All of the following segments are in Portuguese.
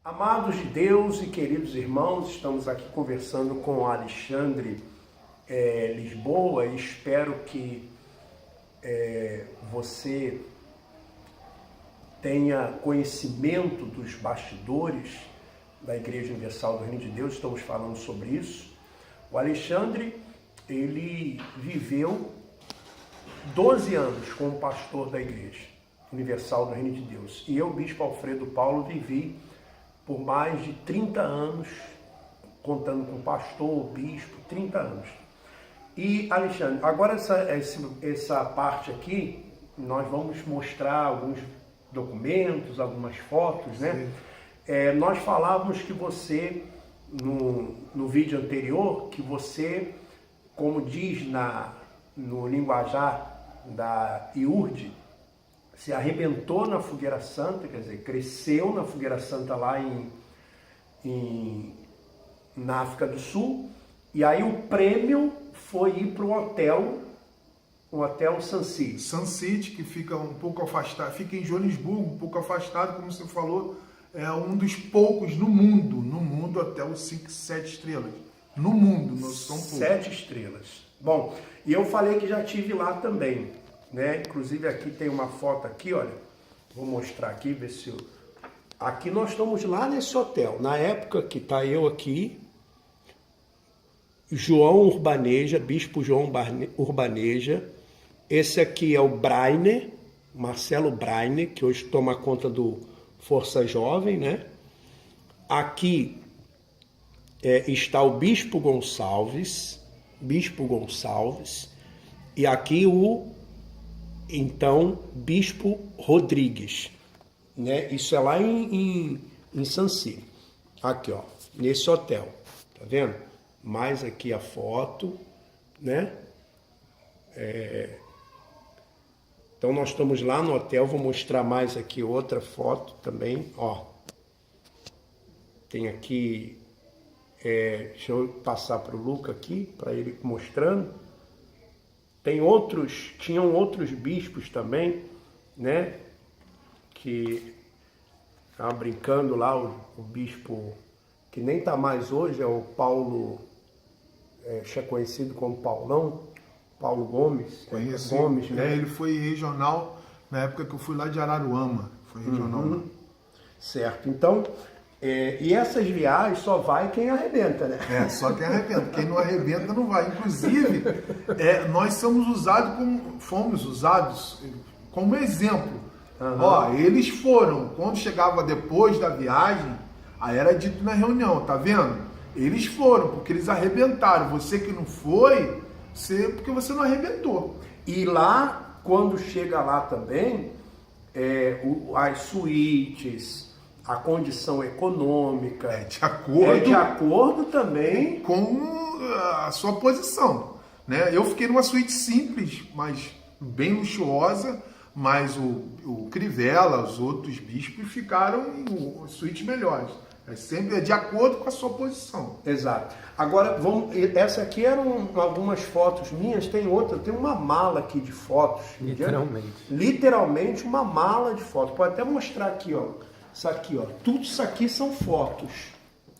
Amados de Deus e queridos irmãos, estamos aqui conversando com Alexandre Lisboa e espero que você tenha conhecimento dos bastidores da Igreja Universal do Reino de Deus. Estamos falando sobre isso. O Alexandre, ele viveu 12 anos como pastor da Igreja Universal do Reino de Deus. E eu, Bispo Alfredo Paulo, vivi por mais de 30 anos, contando com pastor, bispo, 30 anos. E, Alexandre, agora essa parte aqui, nós vamos mostrar alguns documentos, algumas fotos, né? Nós falávamos que você, no vídeo anterior, que você, como diz no linguajar da IURD, se arrebentou na Fogueira Santa, quer dizer, cresceu na Fogueira Santa lá na África do Sul, e aí o prêmio foi ir para o hotel Sun City. Sun City, que fica um pouco afastado, fica em Joanesburgo, um pouco afastado, como você falou, é um dos poucos no mundo hotel 5, 7 estrelas. No mundo, não são poucos. 7 estrelas. Bom, e eu falei que já tive lá também, né? Inclusive aqui tem uma foto aqui, olha, vou mostrar aqui, ver se eu... Aqui nós estamos lá nesse hotel, na época que tá eu aqui, João Urbaneja, Bispo João Urbaneja, esse aqui é o Brainer, Marcelo Brainer, que hoje toma conta do Força Jovem, né? Aqui está o Bispo Gonçalves, e aqui então, Bispo Rodrigues, né? Isso é lá em Sun City. Aqui, ó, nesse hotel, tá vendo? Mais aqui a foto, né? Então, nós estamos lá no hotel, vou mostrar mais aqui outra foto também, ó. Tem aqui, deixa eu passar para o Luca aqui, para ele mostrando. Tinham outros bispos também, né? Que estavam brincando lá, o bispo, que nem está mais hoje, é o Paulo, é conhecido como Paulão, Paulo Gomes. Conheci, Gomes, né? Ele foi regional na época que eu fui lá de Araruama, foi regional. Uhum. Certo, então... e essas viagens só vai quem arrebenta, né? Só quem arrebenta. Quem não arrebenta não vai. Inclusive, nós fomos usados como exemplo. Uhum. Ó, eles foram, quando chegava depois da viagem, aí era dito na reunião, tá vendo? Eles foram, porque eles arrebentaram. Você que não foi, porque você não arrebentou. E lá, quando chega lá também, as suítes... A condição econômica é de acordo também com a sua posição, né? Eu fiquei numa suíte simples, mas bem luxuosa, mas o Crivella, os outros bispos ficaram em suítes melhores. Sempre de acordo com a sua posição. Exato. Agora, essa aqui eram algumas fotos minhas, tem uma mala aqui de fotos. Literalmente uma mala de fotos. Pode até mostrar aqui, ó. Isso aqui, ó, tudo isso aqui são fotos.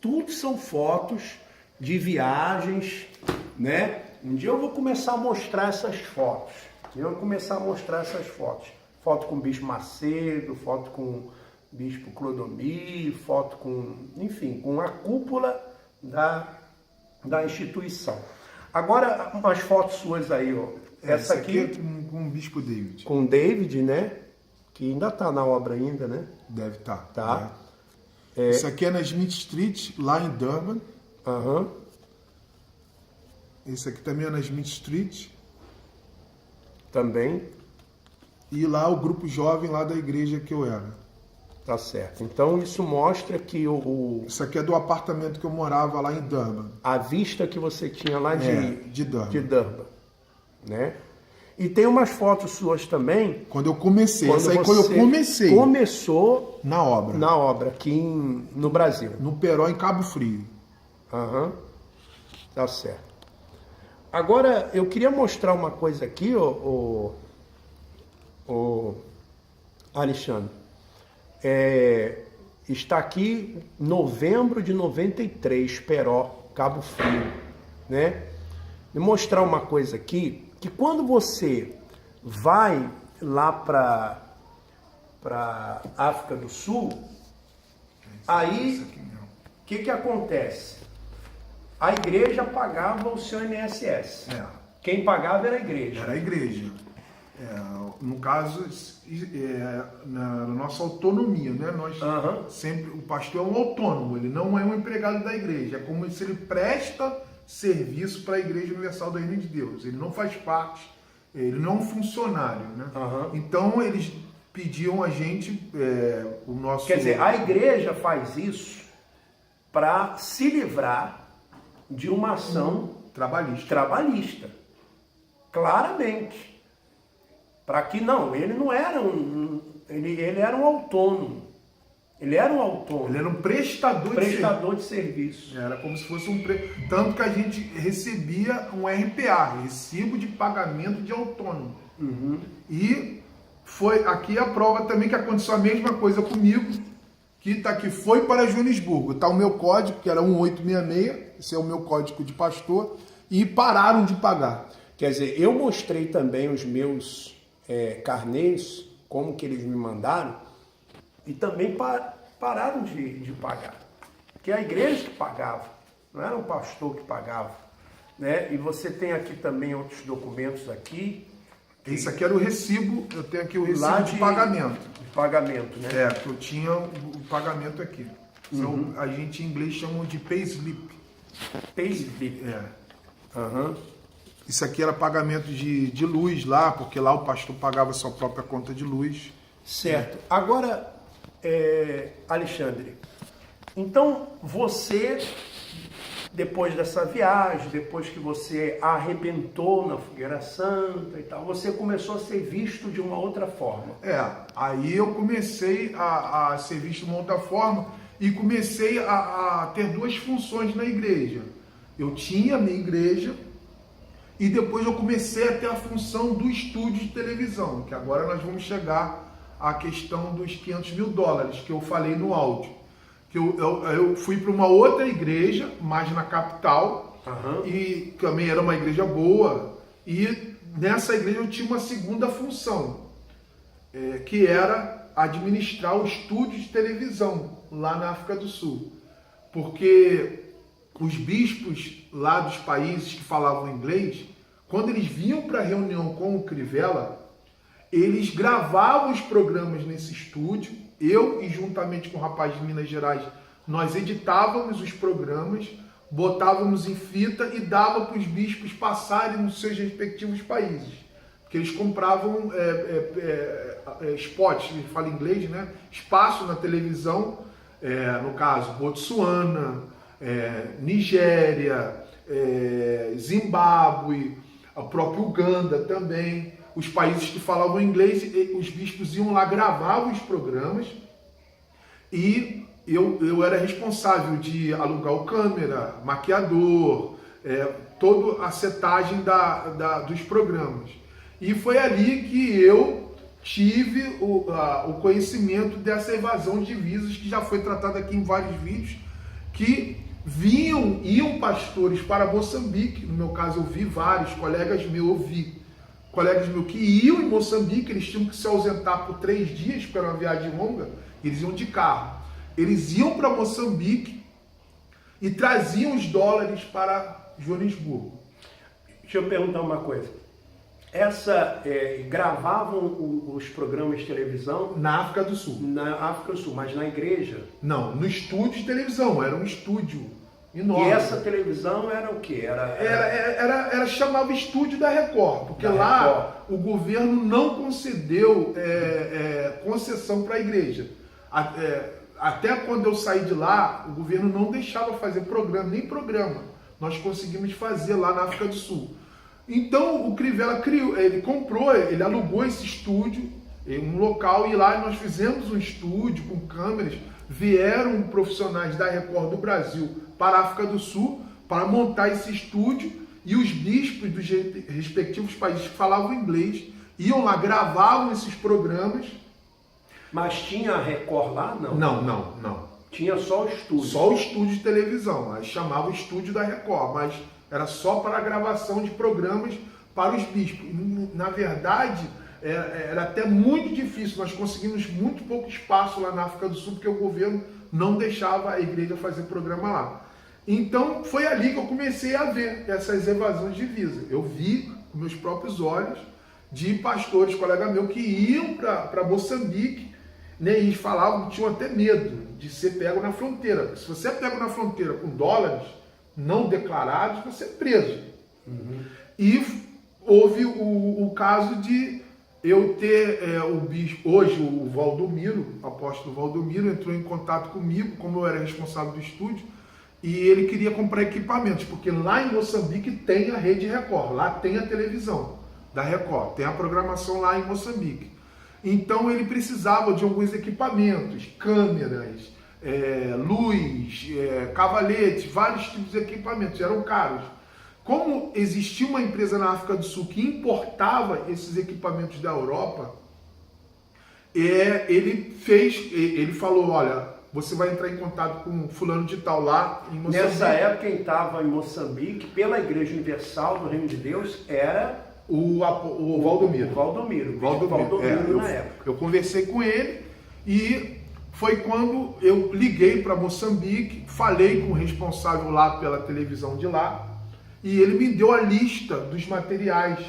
Tudo são fotos de viagens, né? Um dia eu vou começar a mostrar essas fotos. Foto com o Bispo Macedo, foto com o Bispo Clodomir, foto com, enfim, com a cúpula da instituição. Agora, umas fotos suas aí, ó. Essa aqui é com o Bispo David. Com o David, né? Que ainda está na obra ainda, né? Deve estar. Tá. Isso aqui é na Smith Street, lá em Durban. Uhum. Esse aqui também é na Smith Street. Também. E lá o grupo jovem lá da igreja que eu era. Tá certo. Então isso mostra que Isso aqui é do apartamento que eu morava lá em Durban. A vista que você tinha lá de Durban. Né? E tem umas fotos suas também. Quando eu comecei. Quando eu comecei. Começou na obra. Na obra, aqui no Brasil. No Peró, em Cabo Frio. Aham. Tá certo. Agora, eu queria mostrar uma coisa aqui, Alexandre. está aqui novembro de 93, Peró, Cabo Frio, né? Vou mostrar uma coisa aqui, que quando você vai lá para África do Sul, aí o que acontece? A igreja pagava o seu INSS. Quem pagava era a igreja. Era a igreja. No caso, na nossa autonomia, né? Nós sempre, o pastor é um autônomo, ele não é um empregado da igreja. É como se ele presta serviço para a Igreja Universal do Reino de Deus. Ele não faz parte, ele não é um funcionário, né? Então eles pediam a gente o nosso. Quer dizer, a igreja faz isso para se livrar de uma ação trabalhista. Claramente. Para que não, ele não era ele era um autônomo. Ele era um autônomo. Ele era um prestador de serviço. Era como se fosse tanto que a gente recebia um RPA, Recibo de Pagamento de Autônomo. E foi aqui a prova também que aconteceu a mesma coisa comigo, que está aqui, foi para Joanesburgo. Está o meu código, que era 1866, esse é o meu código de pastor, e pararam de pagar. Quer dizer, eu mostrei também os meus carnês, como que eles me mandaram, e também pararam de pagar. Porque a igreja que pagava, não era o pastor que pagava. Né? E você tem aqui também outros documentos aqui. Esse aqui era o recibo, eu tenho aqui o recibo de pagamento. De pagamento, né? Eu tinha o pagamento aqui. Então, a gente em inglês chama de payslip. Payslip. Isso aqui era pagamento de luz lá, porque lá o pastor pagava sua própria conta de luz. Certo. Agora, Alexandre, então você, depois dessa viagem, depois que você arrebentou na fogueira santa e tal, você começou a ser visto de uma outra forma. Aí eu comecei a ser visto de uma outra forma e comecei a ter duas funções na igreja. Eu tinha a minha igreja e depois eu comecei a ter a função do estúdio de televisão, que agora nós vamos chegar à questão dos $500 mil, que eu falei no áudio. Que eu fui para uma outra igreja, mais na capital, e também era uma igreja boa, e nessa igreja eu tinha uma segunda função, que era administrar o estúdio de televisão lá na África do Sul. Porque os bispos lá dos países que falavam inglês, quando eles vinham para a reunião com o Crivella, eles gravavam os programas nesse estúdio. Eu, e juntamente com o rapaz de Minas Gerais, nós editávamos os programas, botávamos em fita e dava para os bispos passarem nos seus respectivos países. Porque eles compravam spots, ele fala inglês, né? Espaço na televisão, no caso, Botsuana, Nigéria, Zimbábue, o próprio Uganda também. Os países que falavam inglês, os bispos iam lá, gravavam os programas e eu era responsável de alugar o câmera, maquiador, toda a setagem dos programas. E foi ali que eu tive o conhecimento dessa evasão de divisas, que já foi tratada aqui em vários vídeos, que iam pastores para Moçambique. No meu caso eu vi vários, colegas meus que iam em Moçambique, eles tinham que se ausentar por 3 dias para uma viagem longa, eles iam de carro. Eles iam para Moçambique e traziam os dólares para Joanesburgo. Deixa eu perguntar uma coisa. Gravavam os programas de televisão na África do Sul. Na África do Sul, mas na igreja? Não, no estúdio de televisão, era um estúdio enorme. E essa televisão era o quê? Chamava Estúdio da Record, porque lá o governo não concedeu concessão para a igreja. Até quando eu saí de lá, o governo não deixava fazer nem programa. Nós conseguimos fazer lá na África do Sul. Então o Crivella ele alugou esse estúdio em um local, e lá nós fizemos um estúdio com câmeras. Vieram profissionais da Record do Brasil para a África do Sul para montar esse estúdio, e os bispos dos respectivos países que falavam inglês iam lá, gravavam esses programas Mas tinha a Record lá? Não. Não. Tinha só o estúdio. Só o estúdio de televisão. Aí chamava o estúdio da Record, mas era só para a gravação de programas para os bispos. Na verdade, era até muito difícil. Nós conseguimos muito pouco espaço lá na África do Sul, porque o governo não deixava a igreja fazer programa lá. Então, foi ali que eu comecei a ver essas evasões de divisa. Eu vi com meus próprios olhos de pastores, colega meu, que iam para Moçambique, né, e falavam que tinham até medo de ser pego na fronteira. Porque se você é pego na fronteira com dólares não declarados, você é preso. Uhum. E houve o caso de eu ter o bispo, hoje o Valdomiro, o apóstolo Valdomiro, entrou em contato comigo, como eu era responsável do estúdio, e ele queria comprar equipamentos, porque lá em Moçambique tem a Rede Record, lá tem a televisão da Record, tem a programação lá em Moçambique. Então ele precisava de alguns equipamentos, câmeras, luz, cavalete, vários tipos de equipamentos, eram caros. Como existia uma empresa na África do Sul que importava esses equipamentos da Europa, ele falou, olha, você vai entrar em contato com fulano de tal lá em Moçambique. Nessa época, quem estava em Moçambique, pela Igreja Universal do Reino de Deus, era o Valdomiro. Valdomiro na época. Eu conversei com ele e foi quando eu liguei para Moçambique, falei com o responsável lá pela televisão de lá, e ele me deu a lista dos materiais,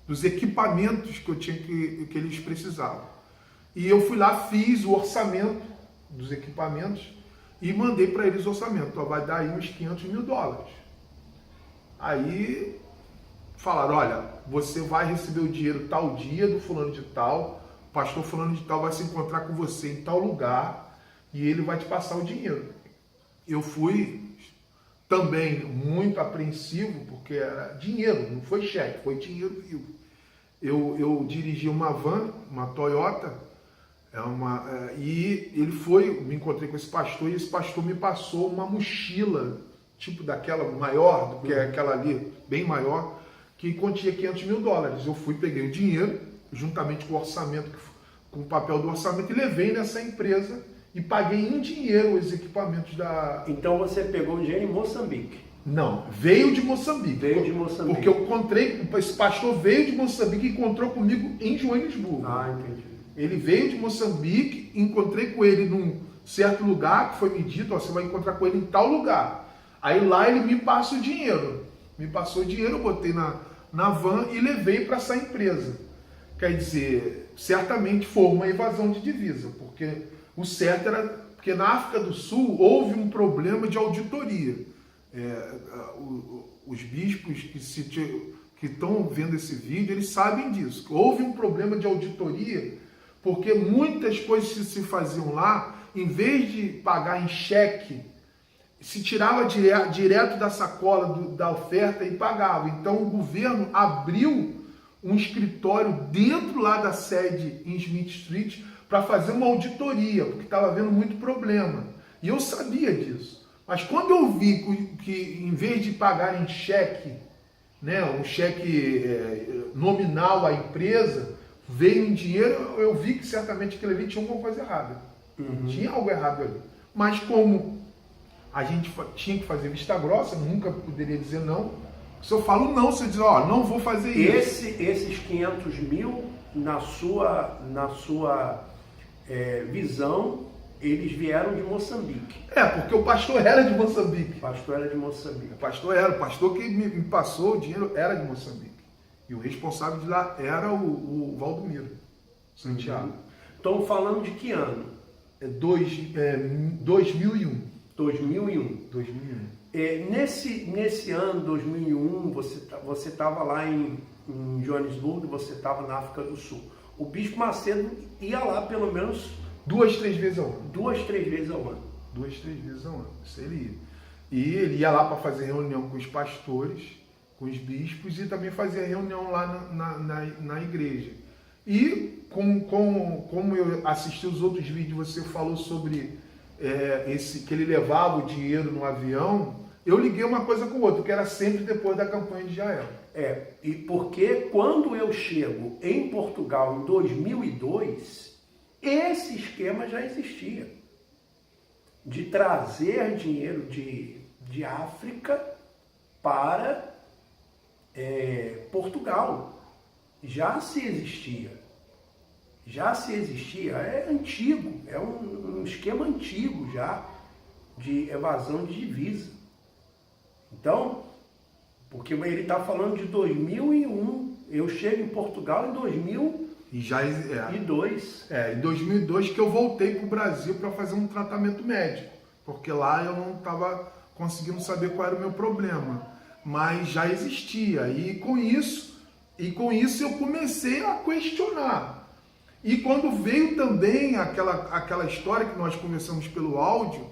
dos equipamentos que eles precisavam. E eu fui lá, fiz o orçamento dos equipamentos e mandei para eles o orçamento. Então, vai dar aí uns $500 mil. Aí falaram, olha, você vai receber o dinheiro tal dia do fulano de tal, o pastor fulano de tal vai se encontrar com você em tal lugar e ele vai te passar o dinheiro. Eu fui também muito apreensivo, porque era dinheiro, não foi cheque, foi dinheiro vivo. Eu dirigi uma van, uma Toyota, e me encontrei com esse pastor, e esse pastor me passou uma mochila, tipo daquela maior, do que aquela ali, bem maior, que continha $500 mil. Eu fui, peguei o dinheiro, juntamente com o orçamento, com o papel do orçamento, e levei nessa empresa e paguei em dinheiro os equipamentos da... Então você pegou o dinheiro em Moçambique? Não, veio de Moçambique. Veio de Moçambique. Porque eu encontrei, esse pastor veio de Moçambique e encontrou comigo em Joanesburgo. Ah, entendi. Ele veio de Moçambique, encontrei com ele num certo lugar, que foi me dito, ó, você vai encontrar com ele em tal lugar. Aí lá ele me passa o dinheiro. Me passou o dinheiro, eu botei na van e levei para essa empresa. Quer dizer, certamente foi uma evasão de divisa, porque o certo era, porque na África do Sul houve um problema de auditoria. Os bispos que estão vendo esse vídeo, eles sabem disso. Houve um problema de auditoria, porque muitas coisas que se faziam lá, em vez de pagar em cheque, se tirava direto da sacola da oferta e pagava. Então o governo abriu um escritório dentro lá da sede em Smith Street para fazer uma auditoria, porque estava havendo muito problema. E eu sabia disso. Mas quando eu vi que em vez de pagar em cheque, né, um cheque nominal à empresa, veio em dinheiro, eu vi que certamente aquilo ali tinha alguma coisa errada. Uhum. Tinha algo errado ali. Mas como a gente tinha que fazer vista grossa, nunca poderia dizer não. Se eu falo não, você diz, ó, não vou fazer isso. Esses $500 mil, na sua visão, eles vieram de Moçambique. Porque o pastor era de Moçambique. O pastor era de Moçambique. O pastor que me passou o dinheiro era de Moçambique. E o responsável de lá era o Valdomiro Santiago. Estão falando de que ano? 2001. 2001. Nesse ano, 2001, você estava lá em Joanesburgo, você estava na África do Sul. O Bispo Macedo ia lá pelo menos 2, 3 vezes ao ano. 2, 3 vezes ao ano. 2, 3 vezes ao ano. Isso ele ia. E ele ia lá para fazer reunião com os pastores, com os bispos, e também fazia reunião lá na igreja. E como eu assisti os outros vídeos, você falou sobre que ele levava o dinheiro no avião, eu liguei uma coisa com outra, que era sempre depois da campanha de Israel. E porque quando eu chego em Portugal em 2002, Esse esquema já existia, de trazer dinheiro de África para Portugal. Já se existia, é antigo, é um esquema antigo já de evasão de divisa. Então, porque ele está falando de 2001, eu chego em Portugal em 2002. Em 2002 que eu voltei para o Brasil para fazer um tratamento médico, porque lá eu não estava conseguindo saber qual era o meu problema, mas já existia, e com isso eu comecei a questionar. E quando veio também aquela história que nós conversamos pelo áudio,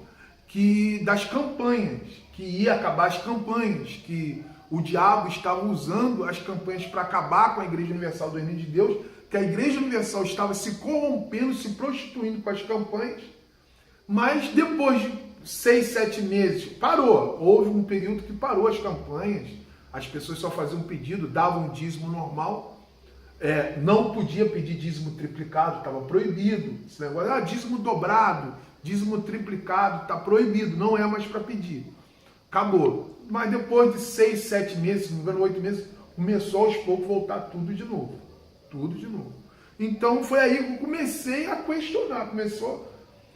que das campanhas, que ia acabar as campanhas, que o diabo estava usando as campanhas para acabar com a Igreja Universal do Reino de Deus, que a Igreja Universal estava se corrompendo, se prostituindo com as campanhas, mas depois de 6, 7 meses, parou. Houve um período que parou as campanhas, as pessoas só faziam pedido, davam dízimo normal, não podia pedir dízimo triplicado, estava proibido. Esse negócio, dízimo dobrado, dízimo triplicado, está proibido, não é mais para pedir. Acabou. Mas depois de 6, 7 meses, se não me engano, 8 meses, começou aos poucos a voltar tudo de novo. Tudo de novo. Então foi aí que eu comecei a questionar,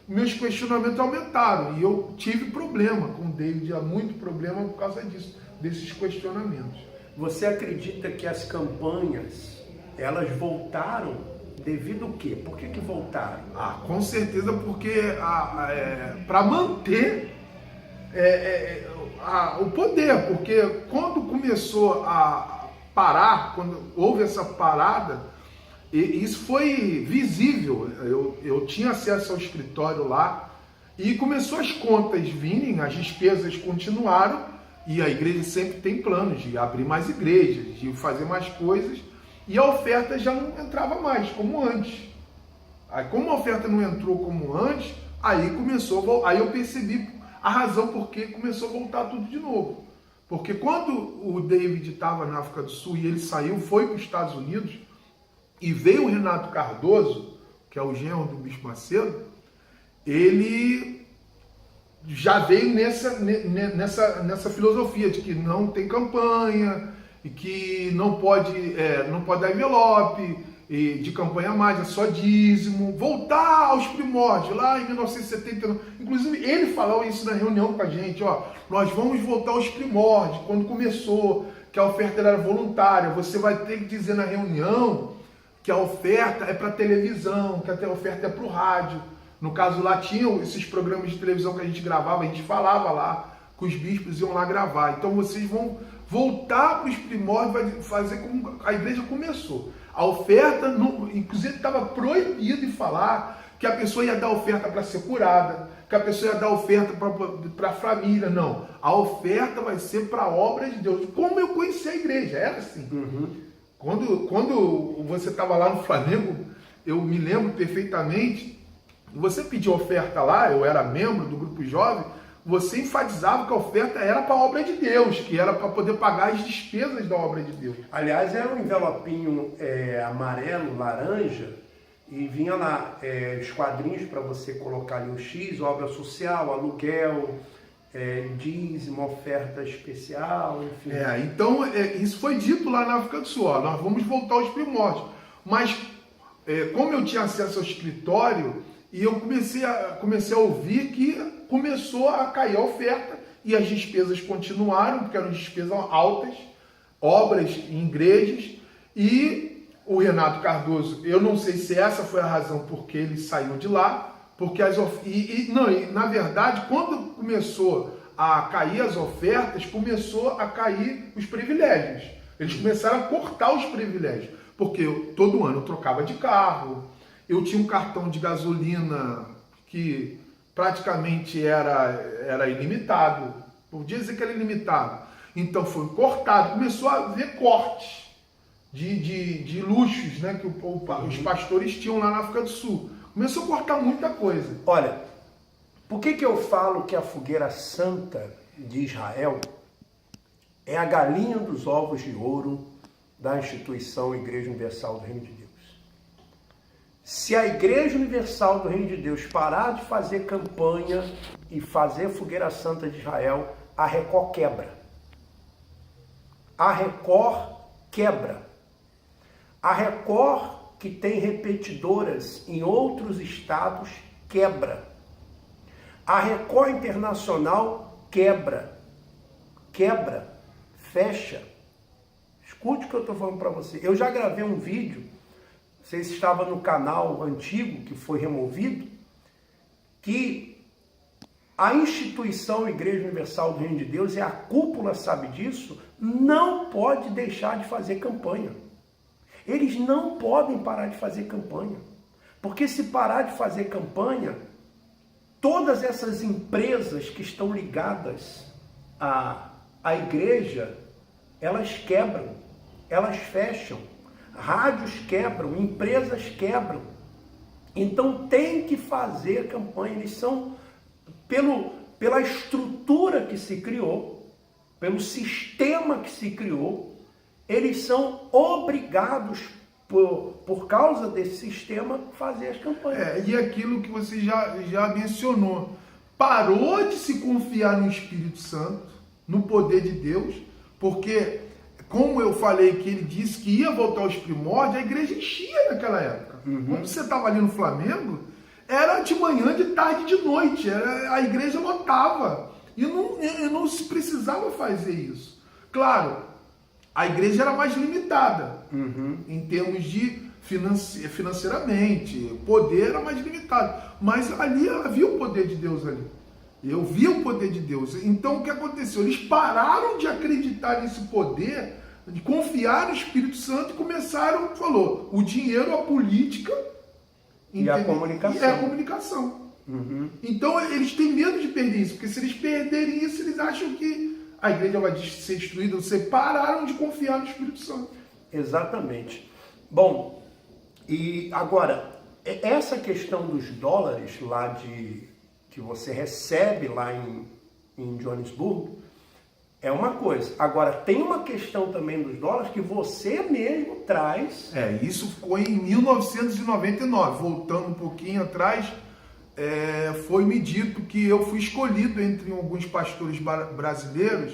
meus questionamentos aumentaram e eu tive problema com o David, muito problema por causa disso, desses questionamentos. Você acredita que as campanhas, elas voltaram devido ao quê? Por que voltaram? Com certeza porque para manter o poder, porque quando começou a parar, quando houve essa parada, e isso foi visível, eu tinha acesso ao escritório lá, e começou as contas virem, as despesas continuaram, e a igreja sempre tem planos de abrir mais igrejas, de fazer mais coisas, e a oferta já não entrava mais, como antes. Aí, como a oferta não entrou como antes, aí eu percebi a razão por que começou a voltar tudo de novo. Porque quando o David estava na África do Sul e ele saiu, foi para os Estados Unidos, e veio o Renato Cardoso, que é o genro do Bispo Macedo, ele já veio nessa filosofia de que não tem campanha, e que não pode dar envelope de campanha mais, é só dízimo, voltar aos primórdios, lá em 1979. Inclusive, ele falou isso na reunião com a gente, nós vamos voltar aos primórdios, quando começou, que a oferta era voluntária, você vai ter que dizer na reunião que a oferta é para televisão, que a oferta é para o rádio. No caso lá tinham esses programas de televisão que a gente gravava, a gente falava lá, que os bispos iam lá gravar. Então vocês vão voltar para os primórdios, vai fazer como a igreja começou. A oferta, inclusive estava proibido de falar que a pessoa ia dar oferta para ser curada, que a pessoa ia dar oferta para a família. Não, a oferta vai ser para a obra de Deus. Como eu conheci a igreja, era assim. Uhum. Quando você estava lá no Flamengo, eu me lembro perfeitamente, você pediu oferta lá, eu era membro do grupo jovem, você enfatizava que a oferta era para a obra de Deus, que era para poder pagar as despesas da obra de Deus. Aliás, era um envelopinho amarelo, laranja, e vinha lá os quadrinhos para você colocar ali o X, obra social, aluguel, dízimo, oferta especial, enfim. Então, isso foi dito lá na África do Sul, nós vamos voltar aos primórdios. Mas, como eu tinha acesso ao escritório, e eu comecei a ouvir que começou a cair a oferta e as despesas continuaram, porque eram despesas altas, obras em igrejas, e o Renato Cardoso, eu não sei se essa foi a razão por que ele saiu de lá, porque na verdade, quando começou a cair as ofertas, começou a cair os privilégios. Eles começaram a cortar os privilégios, porque todo ano eu trocava de carro, eu tinha um cartão de gasolina que praticamente era ilimitado, podia dizer que era ilimitado, então foi cortado, começou a haver cortes de luxos, né, que os pastores tinham lá na África do Sul, começou a cortar muita coisa. Olha, por que eu falo que a fogueira santa de Israel é a galinha dos ovos de ouro da instituição Igreja Universal do Reino de Deus? Se a Igreja Universal do Reino de Deus parar de fazer campanha e fazer Fogueira Santa de Israel, a Record quebra. A Record quebra. A Record, que tem repetidoras em outros estados, quebra. A Record Internacional quebra. Quebra. Fecha. Escute o que eu estou falando para você. Eu já gravei um vídeo, você estava no canal antigo, que foi removido, que a instituição Igreja Universal do Reino de Deus, e a cúpula sabe disso, não pode deixar de fazer campanha. Eles não podem parar de fazer campanha. Porque se parar de fazer campanha, todas essas empresas que estão ligadas à igreja, elas quebram, elas fecham, rádios quebram, empresas quebram. Então tem que fazer campanha. Eles são, pela estrutura que se criou, pelo sistema que se criou, eles são obrigados, por causa desse sistema, a fazer as campanhas. E aquilo que você já mencionou, parou de se confiar no Espírito Santo, no poder de Deus, porque, como eu falei que ele disse que ia voltar aos primórdios, a igreja enchia naquela época. Quando você estava ali no Flamengo, era de manhã, de tarde, de noite, a igreja lotava, e não se precisava fazer isso. Claro, a igreja era mais limitada, em termos de financeiramente, o poder era mais limitado, mas ali havia o poder de Deus ali. Eu vi o poder de Deus. Então o que aconteceu? Eles pararam de acreditar nesse poder, de confiar no Espírito Santo e começaram, o dinheiro, a política e a comunicação. E a comunicação. Então eles têm medo de perder isso, porque se eles perderem isso, eles acham que a igreja vai ser destruída. Você pararam de confiar no Espírito Santo. Exatamente. Bom, e agora, essa questão dos dólares lá que você recebe lá em Joanesburgo é uma coisa. Agora, tem uma questão também dos dólares que você mesmo traz. Isso ficou em 1999. Voltando um pouquinho atrás, foi-me dito que eu fui escolhido entre alguns pastores brasileiros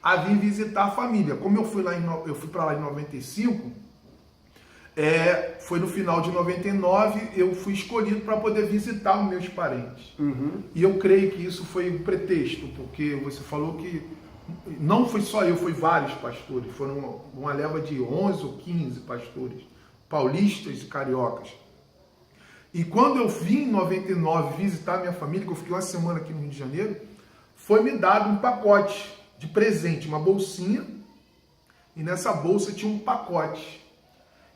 a vir visitar a família. Como eu fui para lá em 95, foi no final de 99, eu fui escolhido para poder visitar os meus parentes. E eu creio que isso foi um pretexto, porque você falou que não foi só eu, foi vários pastores. Foram uma leva de 11 ou 15 pastores, paulistas e cariocas. E quando eu vim em 99 visitar minha família, que eu fiquei uma semana aqui no Rio de Janeiro, foi me dado um pacote de presente, uma bolsinha, e nessa bolsa tinha um pacote.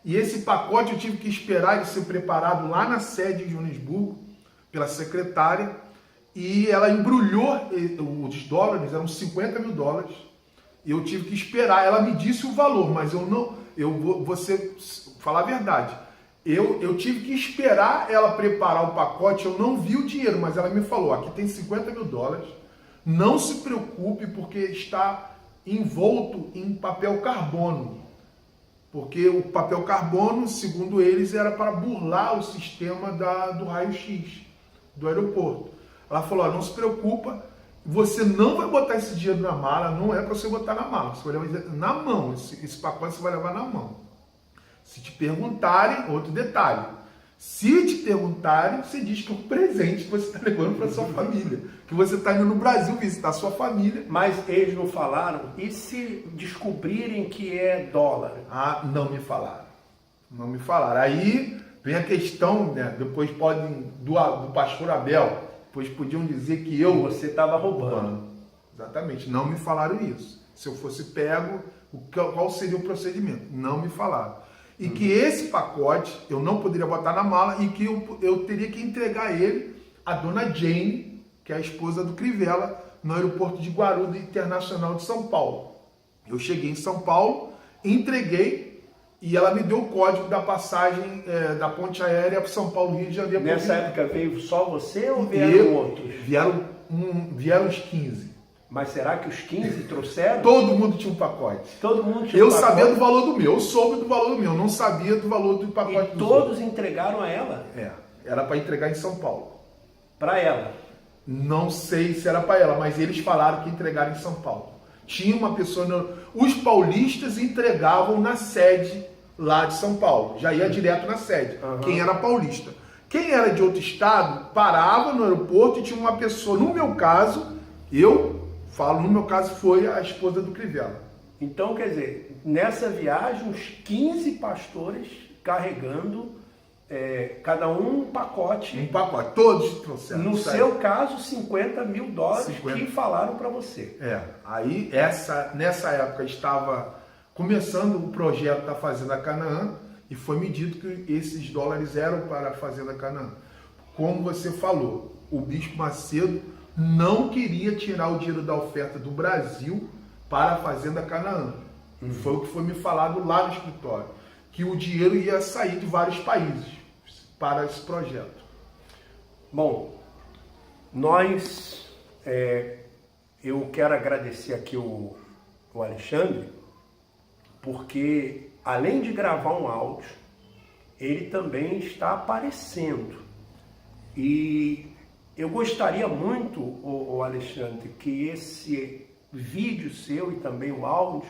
E esse pacote eu tive que esperar ele ser preparado lá na sede de Joanesburgo, pela secretária, e ela embrulhou os dólares, eram 50 mil dólares, e eu tive que esperar. Ela me disse o valor, mas você falar a verdade, eu tive que esperar ela preparar o pacote. Eu não vi o dinheiro, mas ela me falou, aqui tem 50 mil dólares, não se preocupe porque está envolto em papel carbono. Porque o papel carbono, segundo eles, era para burlar o sistema do raio-x do aeroporto. Ela falou, não se preocupa, você não vai botar esse dinheiro na mala, não é para você botar na mala, você vai levar na mão, esse pacote você vai levar na mão. Se te perguntarem, outro detalhe, se te perguntarem, você diz que é um presente que você está levando para sua família, que você está indo no Brasil visitar a sua família. Mas eles não falaram? E se descobrirem que é dólar? Não me falaram. Não me falaram. Aí vem a questão, né? Depois podem, do pastor Abel, depois podiam dizer que você estava roubando. Exatamente. Não me falaram isso. Se eu fosse pego, qual seria o procedimento? Não me falaram. E que esse pacote eu não poderia botar na mala e que eu teria que entregar ele à dona Jane, que é a esposa do Crivella, no aeroporto de Guarulhos Internacional de São Paulo. Eu cheguei em São Paulo, entreguei e ela me deu o código da passagem da ponte aérea para São Paulo, Rio de Janeiro. Nessa época veio só você ou vieram outros? Vieram uns 15. Mas será que os 15 trouxeram? Todo mundo tinha um pacote. Todo mundo tinha Eu um pacote. sabia do valor do meu, eu soube do valor do meu, não sabia do valor do pacote E dos todos outros. entregaram a ela? Era para entregar em São Paulo. Para ela? Não sei se era para ela, mas eles falaram que entregaram em São Paulo. Tinha uma pessoa... Os paulistas entregavam na sede lá de São Paulo. Já ia direto na sede. Quem era paulista. Quem era de outro estado, parava no aeroporto e tinha uma pessoa. No meu caso, no meu caso, foi a esposa do Crivella. Então, quer dizer, nessa viagem, uns 15 pastores carregando, cada um pacote. Um pacote, todos trouxeram. No seu caso, $50 mil 50. que falaram para você. Aí nessa época estava começando o projeto da Fazenda Canaã e foi me dito que esses dólares eram para a Fazenda Canaã. Como você falou, o Bispo Macedo não queria tirar o dinheiro da oferta do Brasil para a Fazenda Canaã. Foi o que foi me falado lá no escritório, que o dinheiro ia sair de vários países para esse projeto. Bom, eu quero agradecer aqui o Alexandre, porque além de gravar um áudio, ele também está aparecendo. E eu gostaria muito, o Alexandre, que esse vídeo seu e também o áudio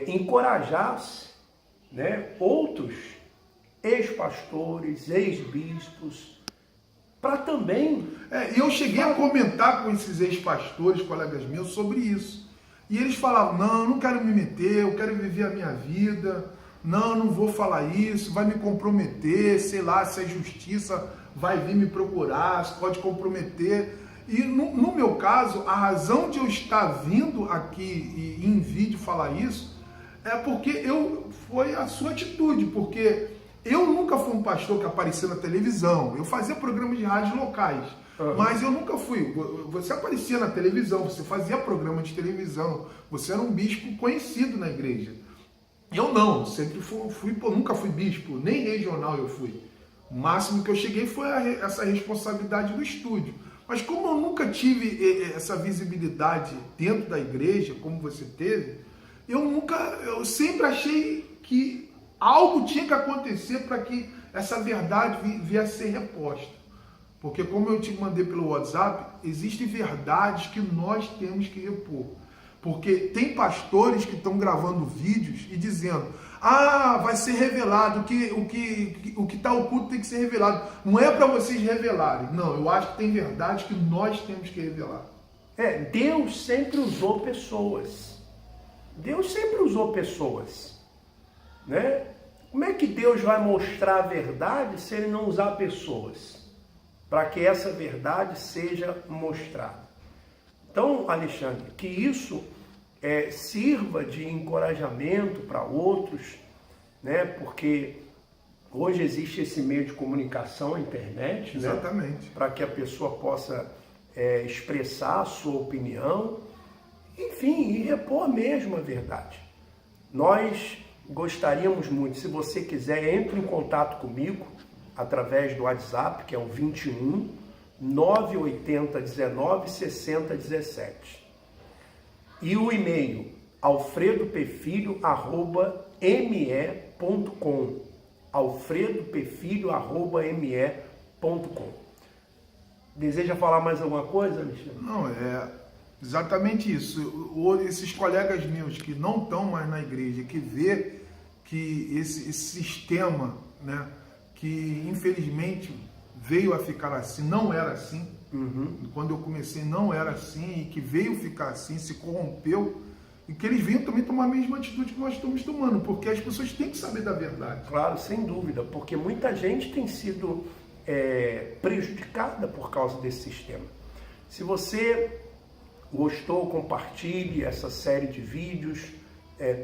encorajasse, né, outros ex-pastores, ex-bispos, para também... Eu cheguei a comentar com esses ex-pastores, colegas meus, sobre isso. E eles falavam, não quero me meter, eu quero viver a minha vida, não vou falar isso, vai me comprometer, sei lá, se a justiça vai vir me procurar, se pode comprometer. E no meu caso, a razão de eu estar vindo aqui e em vídeo falar isso é porque foi a sua atitude, porque eu nunca fui um pastor que aparecia na televisão, eu fazia programas de rádio locais, mas eu nunca fui. Você aparecia na televisão, você fazia programa de televisão, você era um bispo conhecido na igreja. Eu não, sempre nunca fui bispo, nem regional eu fui. O máximo que eu cheguei foi essa responsabilidade do estúdio. Mas como eu nunca tive essa visibilidade dentro da igreja, como você teve, eu sempre achei que algo tinha que acontecer para que essa verdade viesse a ser reposta. Porque como eu te mandei pelo WhatsApp, existem verdades que nós temos que repor. Porque tem pastores que estão gravando vídeos e dizendo, vai ser revelado, o que está oculto tem que ser revelado. Não é para vocês revelarem. Não, eu acho que tem verdades que nós temos que revelar. Deus sempre usou pessoas. Deus sempre usou pessoas, né? Como é que Deus vai mostrar a verdade se Ele não usar pessoas? Para que essa verdade seja mostrada. Então, Alexandre, que isso sirva de encorajamento para outros, né? Porque hoje existe esse meio de comunicação, a internet, exatamente, né? Para que a pessoa possa expressar a sua opinião, enfim, e repor mesmo a verdade. Nós gostaríamos muito, se você quiser, entre em contato comigo através do WhatsApp, que é o 21 980 19 60 17. E o e-mail alfredopefilho@me.com. alfredopefilho@me.com. Deseja falar mais alguma coisa, Alexandre? Não, exatamente isso. Esses colegas meus que não estão mais na igreja, que vê que esse sistema, né, que infelizmente veio a ficar assim, não era assim. Quando eu comecei não era assim, e que veio ficar assim, se corrompeu, e que eles venham também tomar a mesma atitude que nós estamos tomando, porque as pessoas têm que saber da verdade. Claro, sem dúvida, porque muita gente tem sido prejudicada por causa desse sistema. Se você gostou, compartilhe essa série de vídeos,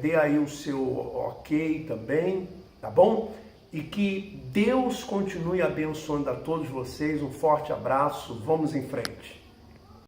dê aí o seu ok também, tá bom? E que Deus continue abençoando a todos vocês. Um forte abraço. Vamos em frente.